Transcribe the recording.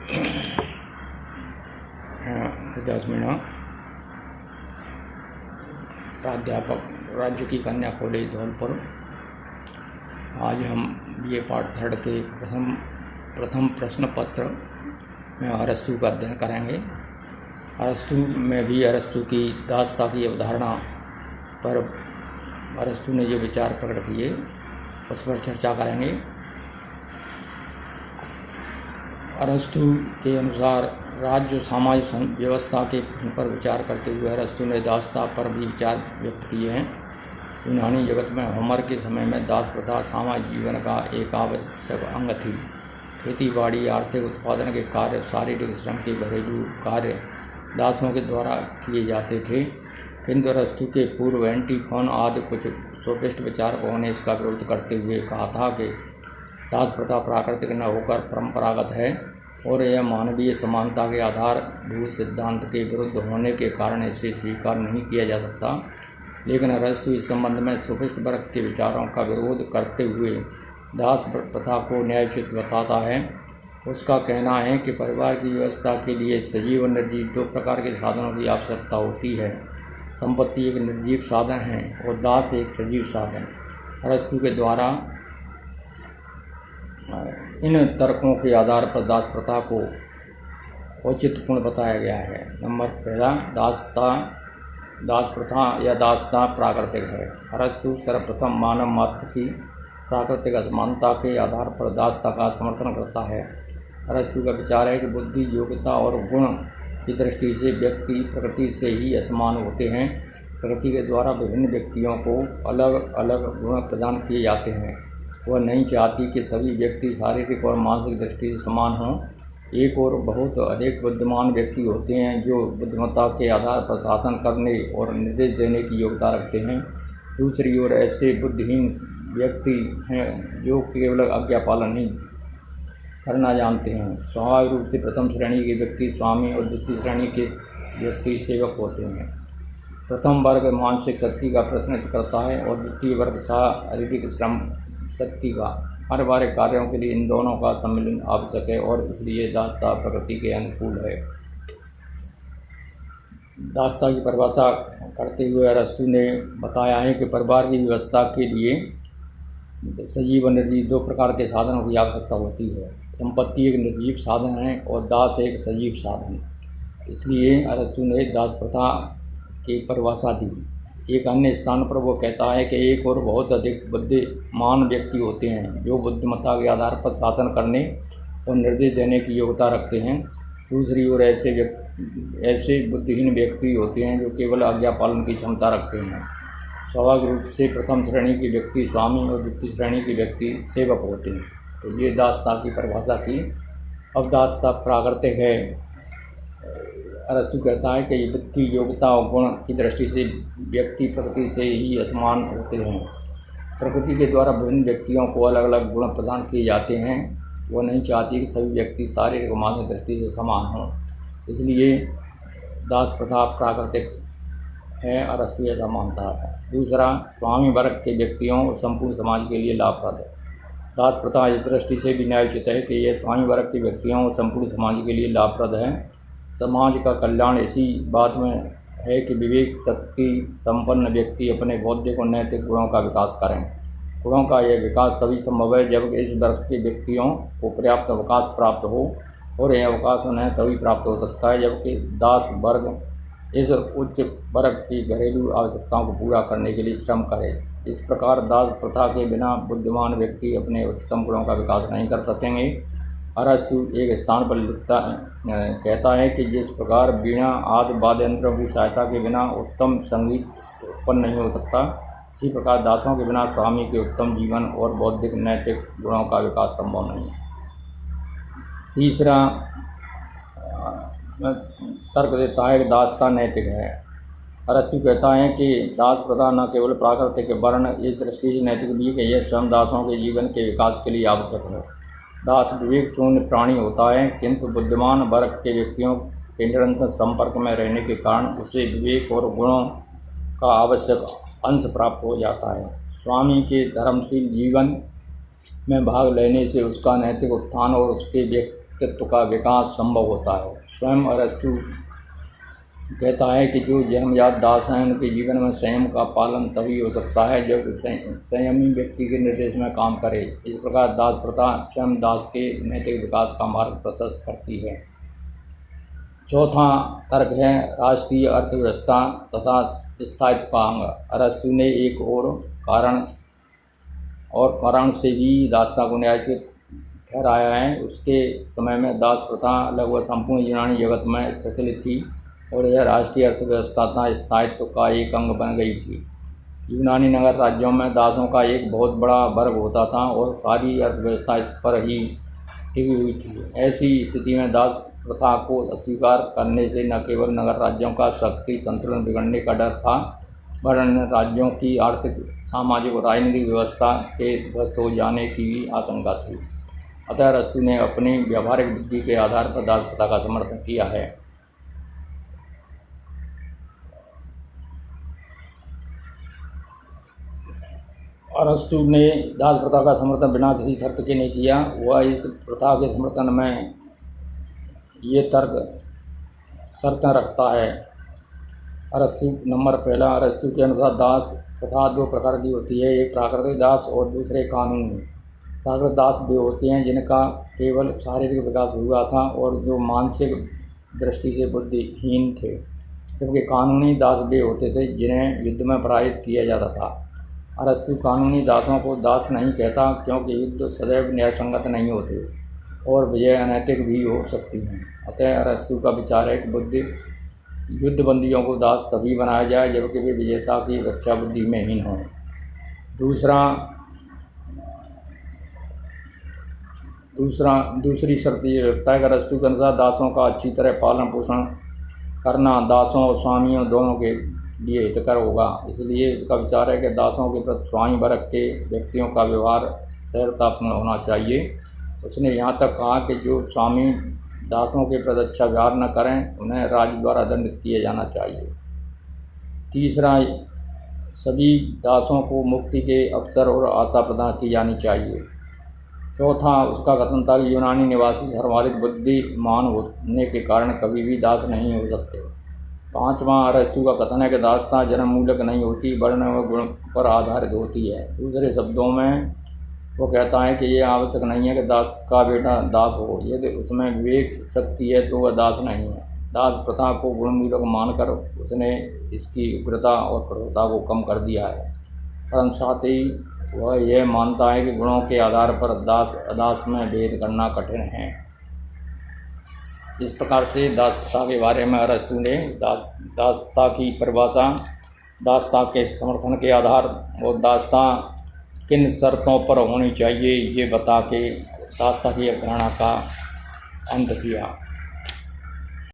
10 मीणा प्राध्यापक राज्य की कन्या कॉलेज धौलपुर। आज हम BA पार्ट 3 के प्रथम प्रश्न पत्र में अरस्तु का अध्ययन करेंगे। अरस्तु में भी अरस्तु की दासता की अवधारणा पर अरस्तु ने जो विचार प्रकट किए उस पर चर्चा करेंगे। अरस्तु के अनुसार राज्य सामाजिक व्यवस्था के प्रश्न पर विचार करते हुए अरस्तु ने दासता पर भी विचार व्यक्त किए हैं। यूनानी जगत में होमर के समय में दास प्रथा सामाजिक जीवन का एक आवश्यक अंग थी। खेती बाड़ी, आर्थिक उत्पादन के कार्य, शारीरिक श्रम के घरेलू कार्य दासों के द्वारा किए जाते थे। किंतु अरस्तु के पूर्व एंटीफोन आदि कुछ सोफिस्ट विचारकों ने इसका विरोध करते हुए कहा था कि दास प्रथा प्राकृतिक न होकर परंपरागत है और यह मानवीय समानता के आधारभूत सिद्धांत के विरुद्ध होने के कारण इसे स्वीकार नहीं किया जा सकता। लेकिन अरस्तु इस संबंध में सोफिस्ट वर्ग के विचारों का विरोध करते हुए दास प्रथा को न्यायोचित बताता है। उसका कहना है कि परिवार की व्यवस्था के लिए सजीव और निर्जीव दो प्रकार के साधनों की आवश्यकता होती है। संपत्ति एक निर्जीव साधन है और दास एक सजीव साधन। अरस्तु के द्वारा इन तर्कों के आधार पर दास प्रथा को औचित्यपूर्ण बताया गया है। नंबर पहला, दास प्रथा या दासता प्राकृतिक है। अरस्तु सर्वप्रथम मानव मात्र की प्राकृतिक असमानता के आधार पर दासता का समर्थन करता है। अरस्तु का विचार है कि बुद्धि, योग्यता और गुण की दृष्टि से व्यक्ति प्रकृति से ही असमान होते हैं। प्रकृति के द्वारा विभिन्न व्यक्तियों को अलग अलग गुण प्रदान किए जाते हैं। वह नहीं चाहती कि सभी व्यक्ति शारीरिक और मानसिक दृष्टि से समान हों। एक और बहुत अधिक बुद्धिमान व्यक्ति होते हैं जो बुद्धिमत्ता के आधार पर शासन करने और निर्देश देने की योग्यता रखते हैं। दूसरी ओर ऐसे बुद्धिहीन व्यक्ति हैं जो केवल आज्ञा पालन नहीं करना जानते हैं। स्वाभाविक रूप से प्रथम श्रेणी के व्यक्ति स्वामी और द्वितीय श्रेणी के व्यक्ति सेवक होते हैं। प्रथम वर्ग मानसिक शक्ति का प्रतिनिधित्व करता है और द्वितीय वर्ग शारीरिक श्रम शक्ति का। हर बार कार्यों के लिए इन दोनों का सम्मिलन आवश्यक है और इसलिए दासता प्रकृति के अनुकूल है। दासता की परिभाषा करते हुए अरस्तु ने बताया है कि परिवार की व्यवस्था के लिए सजीव और निर्जीव दो प्रकार के साधनों की आवश्यकता होती है। संपत्ति एक निर्जीव साधन है और दास एक सजीव साधन। इसलिए अरस्तु ने दास प्रथा की परिभाषा दी। एक अन्य स्थान पर वो कहता है कि एक और बहुत अधिक बुद्धिमान व्यक्ति होते हैं जो बुद्धिमत्ता के आधार पर शासन करने और निर्देश देने की योग्यता रखते हैं। दूसरी ओर ऐसे बुद्धिहीन व्यक्ति होते हैं जो केवल आज्ञा पालन की क्षमता रखते हैं। स्वाभाविक रूप से प्रथम श्रेणी के व्यक्ति स्वामी और द्वितीय श्रेणी के व्यक्ति सेवक होते हैं। तो ये दासता की परिभाषा की। अब दासता प्राकृतिक है। अरस्तु कहता है कि बुद्धि, योग्यता और गुण की दृष्टि से व्यक्ति प्रकृति से ही असमान होते हैं। प्रकृति के द्वारा विभिन्न व्यक्तियों को अलग अलग गुण प्रदान किए जाते हैं। वह नहीं चाहती कि सभी व्यक्ति शारीरिक और मानसिक दृष्टि से समान हों। इसलिए दास प्रथा प्राकृतिक है, अरस्तु ऐसा मानता है। दूसरा, स्वामी वर्ग के व्यक्तियों और संपूर्ण समाज के लिए लाभप्रद है। दास प्रथा इस दृष्टि से भी न्यायोचित है कि यह स्वामी वर्ग के व्यक्तियों और संपूर्ण समाज के लिए लाभप्रद है। समाज का कल्याण इसी बात में है कि विवेक शक्ति संपन्न व्यक्ति अपने बौद्धिक और नैतिक गुणों का विकास करें। गुणों का यह विकास तभी संभव है जब इस वर्ग के व्यक्तियों को पर्याप्त अवकाश प्राप्त हो, और यह अवकाश उन्हें तभी प्राप्त हो सकता है जबकि दास वर्ग इस उच्च वर्ग की घरेलू आवश्यकताओं को पूरा करने के लिए श्रम करे। इस प्रकार दास प्रथा के बिना बुद्धिमान व्यक्ति अपने उच्चतम गुणों का विकास नहीं कर सकेंगे। अरस्तु एक स्थान पर कहता है कि जिस प्रकार वीणा आदि वाद्य यंत्रों की सहायता के बिना उत्तम संगीत उत्पन्न नहीं हो सकता, इसी प्रकार दासों के बिना स्वामी के उत्तम जीवन और बौद्धिक नैतिक गुणों का विकास संभव नहीं है। तीसरा तर्क देता है कि दासता नैतिक है। अरस्तु कहता है कि दास प्रथा न केवल प्राकृतिक वर्ण इस दृष्टि से नैतिक भी कि यह स्वयं दासों के जीवन के विकास के लिए आवश्यक है। दास विवेक शून्य प्राणी होता है, किंतु बुद्धिमान वर्ग के व्यक्तियों के निरंतर संपर्क में रहने के कारण उसे विवेक और गुणों का आवश्यक अंश प्राप्त हो जाता है। स्वामी के धर्मशील जीवन में भाग लेने से उसका नैतिक उत्थान और उसके व्यक्तित्व का विकास संभव होता है। स्वयं अरस्तु कहता है कि जो जन्मजात दास हैं उनके जीवन में संयम का पालन तभी हो सकता है जब संयमी व्यक्ति के निर्देश में काम करे। इस प्रकार दास प्रथा स्वयं दास के नैतिक विकास का मार्ग प्रशस्त करती है। चौथा तर्क है राष्ट्रीय अर्थव्यवस्था तथा स्थायित्व का अंग। अरस्तु ने एक और कारण से भी दासता को न्यायोचित ठहराया है। उसके समय में दास प्रथा लगभग संपूर्ण यूनानी जगत में प्रचलित थी और यह राष्ट्रीय अर्थव्यवस्था तथा स्थायित्व का एक अंग बन गई थी। यूनानी नगर राज्यों में दासों का एक बहुत बड़ा वर्ग होता था और सारी अर्थव्यवस्था इस पर ही टिकी हुई थी। ऐसी स्थिति में दास प्रथा को अस्वीकार करने से न केवल नगर राज्यों का शक्ति संतुलन बिगड़ने का डर था, वरन राज्यों की आर्थिक, सामाजिक और राजनीतिक व्यवस्था के ध्वस्त हो जाने की भी आशंका थी। अतः अरस्तु ने अपनी व्यावहारिक बुद्धि के आधार पर दास प्रथा का समर्थन किया है। अरस्तु ने दास प्रथा का समर्थन बिना किसी शर्त के नहीं किया। वह इस प्रथा के समर्थन में ये तर्क शर्तें रखता है। अरस्तु नंबर पहला, अरस्तु के अनुसार दास प्रथा दो प्रकार की होती है, एक प्राकृतिक दास और दूसरे कानूनी। प्राकृतिक दास वे होते हैं जिनका केवल शारीरिक विकास हुआ था और जो मानसिक दृष्टि से बुद्धिहीन थे, जबकि कानूनी दास वे होते थे जिन्हें युद्ध में पराजित किया जाता था। अरस्तु कानूनी दासों को दास नहीं कहता क्योंकि युद्ध सदैव न्यायसंगत नहीं होते और विजय अनैतिक भी हो सकती हैं। अतः अरस्तु का विचार है कि युद्धबंदियों को दास तभी बनाया जाए जबकि वे विजेता की रक्षा बुद्धि में हीन हों। दूसरी शर्त ये रखता है कि अरस्तु के अनुसार दासों का अच्छी तरह पालन पोषण करना दासों और स्वामियों दोनों के लिए हितकर होगा। इसलिए उसका विचार है कि दासों के प्रति स्वामी वर्ग के व्यक्तियों का व्यवहार सहृदयपूर्ण होना चाहिए। उसने यहाँ तक कहा कि जो स्वामी दासों के प्रति अच्छा व्यवहार न करें उन्हें राज्य द्वारा दंडित किया जाना चाहिए। तीसरा, सभी दासों को मुक्ति के अवसर और आशा प्रदान की जानी चाहिए। चौथा, उसका कथन था कि यूनानी निवासी सर्वाधिक बुद्धिमान होने के कारण कभी भी दास नहीं हो सकते। पांचवां, अरस्तु का कथन है कि दासता जन्म मूलक नहीं होती वर्ण व गुण पर आधारित होती है। दूसरे शब्दों में वो कहता है कि यह आवश्यक नहीं है कि दास का बेटा दास हो, यदि उसमें विवेक शक्ति है तो वह दास नहीं है। दास प्रथा को गुणमूलक मानकर उसने इसकी उग्रता और कठोरता को कम कर दिया है, परंतु साथ ही वह यह मानता है कि गुणों के आधार पर दास अदास में भेद करना कठिन है। इस प्रकार से दासता के बारे में अरस्तु ने दासता की परिभाषा, दासता के समर्थन के आधार और दासता किन शर्तों पर होनी चाहिए ये बता के दासता की अवधारणा का अंत किया।